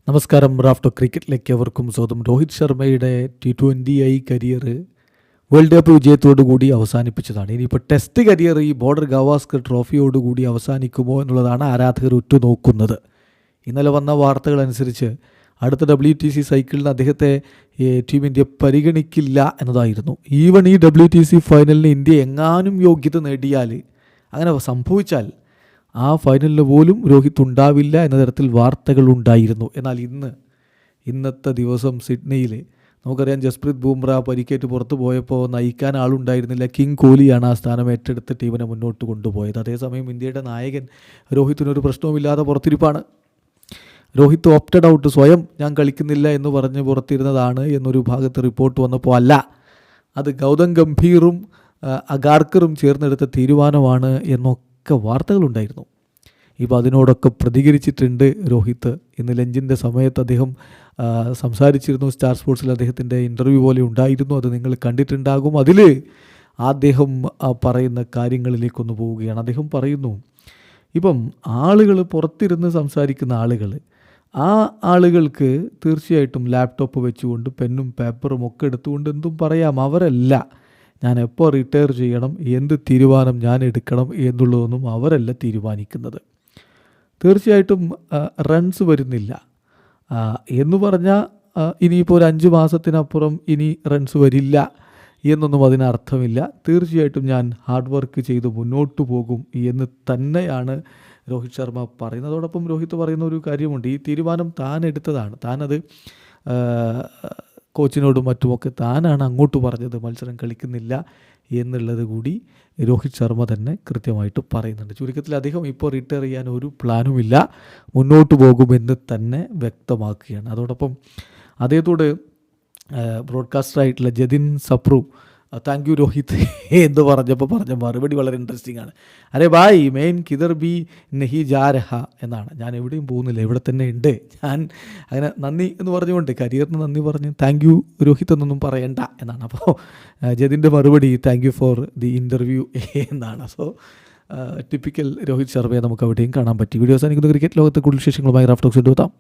നമസ്കാരം. റാഫ്റ്റോ ക്രിക്കറ്റിലേക്ക് അവർക്കും സ്വന്തം. രോഹിത് ശർമ്മയുടെ T20 കരിയർ വേൾഡ് കപ്പ് വിജയത്തോടുകൂടി അവസാനിപ്പിച്ചതാണ്. ഇനിയിപ്പോൾ ടെസ്റ്റ് കരിയർ ഈ ബോർഡർ ഗവാസ്കർ ട്രോഫിയോടുകൂടി അവസാനിക്കുമോ എന്നുള്ളതാണ് ആരാധകർ ഉറ്റുനോക്കുന്നത്. ഇന്നലെ വന്ന വാർത്തകളനുസരിച്ച് അടുത്ത WTC സൈക്കിളിന് അദ്ദേഹത്തെ ടീം ഇന്ത്യ പരിഗണിക്കില്ല എന്നതായിരുന്നു. ഈവൺ ഈ WTC ഫൈനലിന് ഇന്ത്യ എങ്ങാനും യോഗ്യത നേടിയാൽ, അങ്ങനെ സംഭവിച്ചാൽ ആ ഫൈനലിൽ പോലും രോഹിത് ഉണ്ടാവില്ല എന്ന തരത്തിൽ വാർത്തകളുണ്ടായിരുന്നു. എന്നാൽ ഇന്നത്തെ ദിവസം സിഡ്നിയിൽ നമുക്കറിയാം, ജസ്പ്രീത് ബുംറ പരിക്കേറ്റ് പുറത്തു പോയപ്പോൾ നയിക്കാൻ ആളുണ്ടായിരുന്നില്ല. കിങ് കോഹ്ലിയാണ് ആ സ്ഥാനം ഏറ്റെടുത്ത് ടീമിനെ മുന്നോട്ട് കൊണ്ടുപോയത്. അതേസമയം ഇന്ത്യയുടെ നായകൻ രോഹിത്തിനൊരു പ്രശ്നവുമില്ലാതെ പുറത്തിരിപ്പാണ്. രോഹിത് ഓപ്റ്റഡ് ഔട്ട്, സ്വയം ഞാൻ കളിക്കുന്നില്ല എന്ന് പറഞ്ഞ് പുറത്തിരുന്നതാണ് എന്നൊരു ഭാഗത്ത് റിപ്പോർട്ട് വന്നപ്പോൾ അല്ല, അത് ഗൗതം ഗംഭീറും അഗാർക്കറും ചേർന്നെടുത്ത തീരുമാനമാണ് എന്നൊക്കെ വാർത്തകളുണ്ടായിരുന്നു. ഇപ്പോൾ അതിനോടൊക്കെ പ്രതികരിച്ചിട്ടുണ്ട് രോഹിത്. ഇന്ന് ലഞ്ചിൻ്റെ സമയത്ത് അദ്ദേഹം സംസാരിച്ചിരുന്നു. സ്റ്റാർ സ്പോർട്സിൽ അദ്ദേഹത്തിൻ്റെ ഇൻ്റർവ്യൂ പോലെ ഉണ്ടായിരുന്നു, അത് നിങ്ങൾ കണ്ടിട്ടുണ്ടാകും. അതിൽ അദ്ദേഹം പറയുന്ന കാര്യങ്ങളിലേക്കൊന്ന് പോവുകയാണ്. അദ്ദേഹം പറയുന്നു, ഇപ്പം ആളുകൾ പുറത്തിരുന്ന് സംസാരിക്കുന്ന ആ ആളുകൾക്ക് തീർച്ചയായിട്ടും ലാപ്ടോപ്പ് വെച്ചുകൊണ്ട് പെന്നും പേപ്പറും ഒക്കെ എടുത്തുകൊണ്ട് എന്തും പറയാം. അവരല്ല ഞാൻ എപ്പോൾ റിട്ടയർ ചെയ്യണം, എന്ത് തീരുമാനം ഞാൻ എടുക്കണം എന്നുള്ളതൊന്നും അവരല്ല തീരുമാനിക്കുന്നത്. തീർച്ചയായിട്ടും റൺസ് വരുന്നില്ല എന്ന് പറഞ്ഞാൽ ഇനിയിപ്പോൾ ഒരു 5 മാസത്തിനപ്പുറം ഇനി റൺസ് വരില്ല എന്നൊന്നും അതിനർത്ഥമില്ല. തീർച്ചയായിട്ടും ഞാൻ ഹാർഡ് വർക്ക് ചെയ്ത് മുന്നോട്ട് പോകും എന്ന് തന്നെയാണ് രോഹിത് ശർമ്മ പറയുന്നത്. അതോടൊപ്പം രോഹിത് പറയുന്ന ഒരു കാര്യമുണ്ട്, ഈ തീരുമാനം താൻ എടുത്തതാണ്, താനത് കോച്ചിനോടും മറ്റുമൊക്കെ താനാണ് അങ്ങോട്ട് പറഞ്ഞത്, മത്സരം കളിക്കുന്നില്ല എന്നുള്ളത് കൂടി രോഹിത് ശർമ്മ തന്നെ കൃത്യമായിട്ട് പറയുന്നുണ്ട്. ചുരുക്കത്തിൽ അദ്ദേഹം ഇപ്പോൾ റിട്ടയർ ചെയ്യാൻ ഒരു പ്ലാനുമില്ല, മുന്നോട്ട് പോകുമെന്ന് തന്നെ വ്യക്തമാക്കുകയാണ്. അതോടൊപ്പം അദ്ദേഹത്തോട് ബ്രോഡ്കാസ്റ്ററായിട്ടുള്ള ജതിൻ സപ്രു താങ്ക് യു രോഹിത് എന്ന് പറഞ്ഞ മറുപടി വളരെ ഇൻട്രസ്റ്റിംഗ് ആണ്. അരെ ഭായ് മെയിൻ കിതർ ബി നഹി ജാ രഹ എന്നാണ്. ഞാൻ എവിടെയും പോകുന്നില്ല, ഇവിടെ തന്നെ ഉണ്ട്. ഞാൻ അങ്ങനെ നന്ദി എന്ന് പറഞ്ഞുകൊണ്ട്, കരിയറിന് നന്ദി പറഞ്ഞ് താങ്ക് യു രോഹിത് എന്നൊന്നും പറയണ്ട എന്നാണ്. അപ്പോൾ ജതിൻ്റെ മറുപടി thank you for the interview എന്നാണ്. സോ ടിപ്പിക്കൽ രോഹിത് ശർമ്മയെ നമുക്ക് അവിടെയും കാണാൻ പറ്റി. വീഡിയോസ് അനുക്കുന്ന ക്രിക്കറ്റ് ലോകത്തെ കൂടുതൽ വിശേഷങ്ങളുമായി റാഫ്റ്റോക്സ് എടുത്താം.